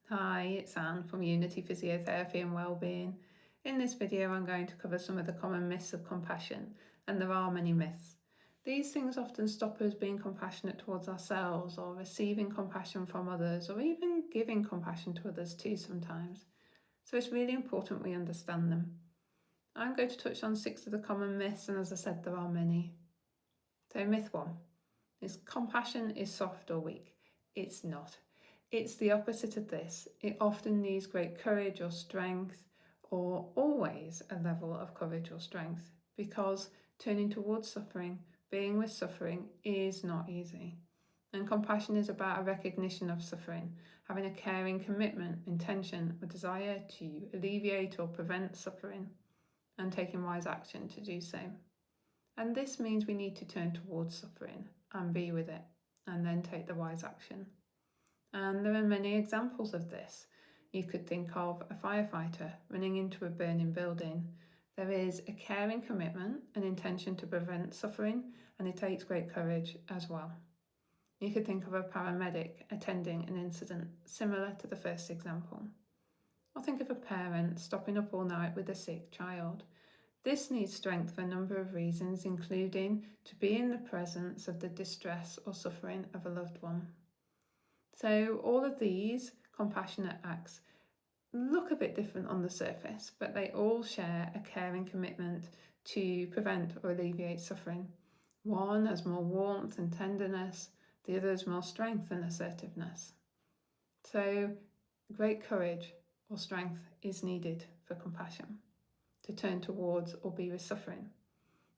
Hi, it's Anne from Unity Physiotherapy and Wellbeing. In this video I'm going to cover some of the common myths of compassion, and there are many myths. These things often stop us being compassionate towards ourselves or receiving compassion from others or even giving compassion to others too sometimes. So it's really important we understand them. I'm going to touch on 6 of the common myths, and as I said, there are many. So myth 1 is compassion is soft or weak. It's not. It's the opposite of this. It often needs great courage or strength, or always a level of courage or strength, because turning towards suffering, being with suffering, is not easy. And compassion is about a recognition of suffering, having a caring commitment, intention, or desire to alleviate or prevent suffering, and taking wise action to do so. And this means we need to turn towards suffering and be with it, and then take the wise action. And there are many examples of this. You could think of a firefighter running into a burning building. There is a caring commitment, an intention to prevent suffering, and it takes great courage as well. You could think of a paramedic attending an incident similar to the first example. Or think of a parent stopping up all night with a sick child. This needs strength for a number of reasons, including to be in the presence of the distress or suffering of a loved one. So all of these compassionate acts look a bit different on the surface, but they all share a caring commitment to prevent or alleviate suffering. One has more warmth and tenderness, the other has more strength and assertiveness. So great courage or strength is needed for compassion, to turn towards or be with suffering.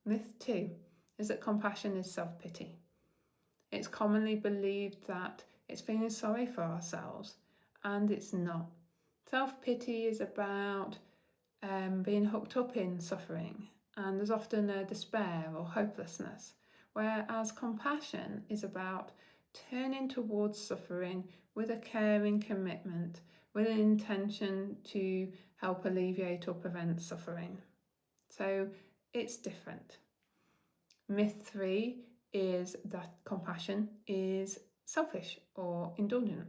Myth 2 is that compassion is self-pity. It's commonly believed that it's feeling sorry for ourselves, and it's not. Self-pity is about being hooked up in suffering, and there's often a despair or hopelessness, whereas compassion is about turning towards suffering with a caring commitment, with an intention to help alleviate or prevent suffering. So it's different. Myth 3 is that compassion is selfish or indulgent.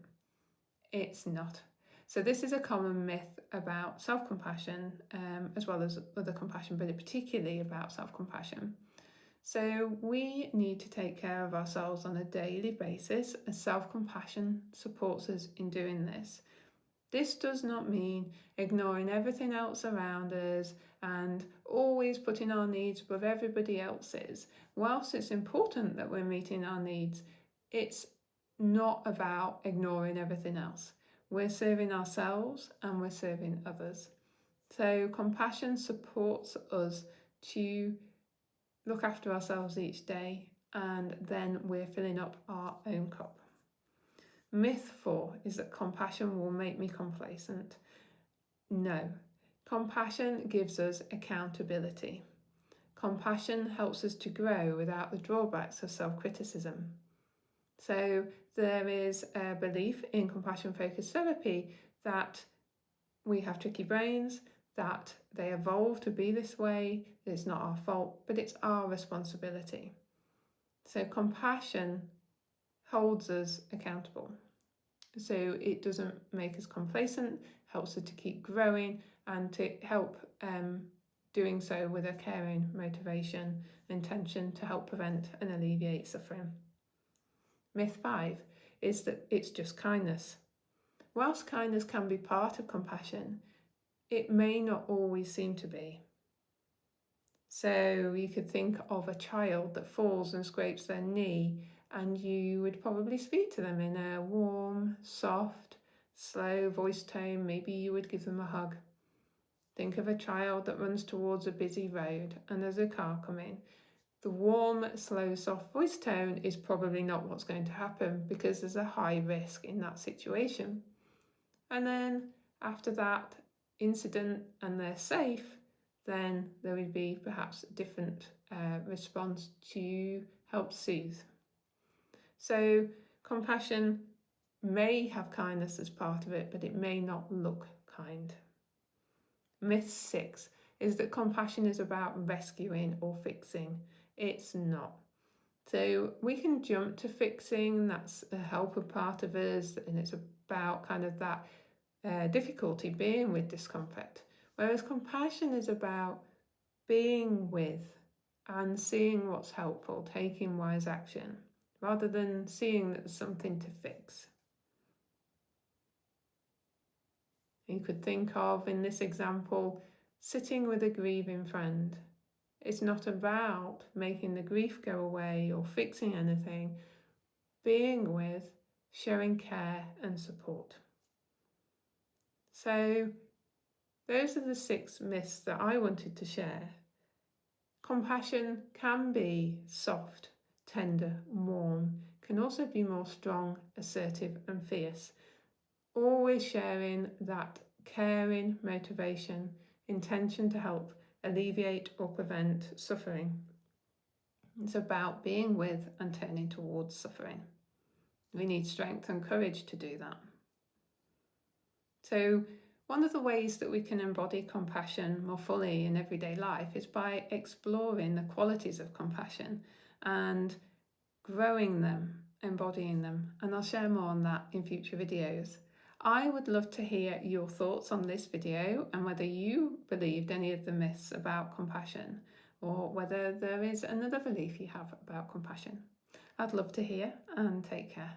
It's not. So this is a common myth about self-compassion, as well as other compassion, but particularly about self-compassion. So we need to take care of ourselves on a daily basis, and self-compassion supports us in doing this. This does not mean ignoring everything else around us and always putting our needs above everybody else's. Whilst it's important that we're meeting our needs, it's not about ignoring everything else. We're serving ourselves and we're serving others. So compassion supports us to look after ourselves each day, and then we're filling up our own cup. Myth 4 is that compassion will make me complacent. No, compassion gives us accountability. Compassion helps us to grow without the drawbacks of self-criticism. So there is a belief in compassion-focused therapy that we have tricky brains, that they evolve to be this way, that it's not our fault, but it's our responsibility. So compassion holds us accountable. So it doesn't make us complacent, helps us to keep growing and to help doing so with a caring motivation, intention to help prevent and alleviate suffering. Myth 5 is that it's just kindness. Whilst kindness can be part of compassion, it may not always seem to be. So you could think of a child that falls and scrapes their knee, and you would probably speak to them in a warm, soft, slow voice tone. Maybe you would give them a hug. Think of a child that runs towards a busy road and there's a car coming. The warm, slow, soft voice tone is probably not what's going to happen, because there's a high risk in that situation. And then after that incident and they're safe, then there would be perhaps a different response to help soothe. So compassion may have kindness as part of it, but it may not look kind. Myth 6 is that compassion is about rescuing or fixing. It's not. So we can jump to fixing, that's a helper part of us, and it's about kind of that difficulty being with discomfort, whereas compassion is about being with and seeing what's helpful, taking wise action, rather than seeing that there's something to fix. You could think of, in this example, sitting with a grieving friend. It's not about making the grief go away or fixing anything. Being with, showing care and support. So those are the 6 myths that I wanted to share. Compassion can be soft, tender, warm, can also be more strong, assertive and fierce. Always sharing that caring motivation, intention to help alleviate or prevent suffering. It's about being with and turning towards suffering. We need strength and courage to do that. So one of the ways that we can embody compassion more fully in everyday life is by exploring the qualities of compassion and growing them, embodying them. And I'll share more on that in future videos. I would love to hear your thoughts on this video and whether you believed any of the myths about compassion or whether there is another belief you have about compassion. I'd love to hear, and take care.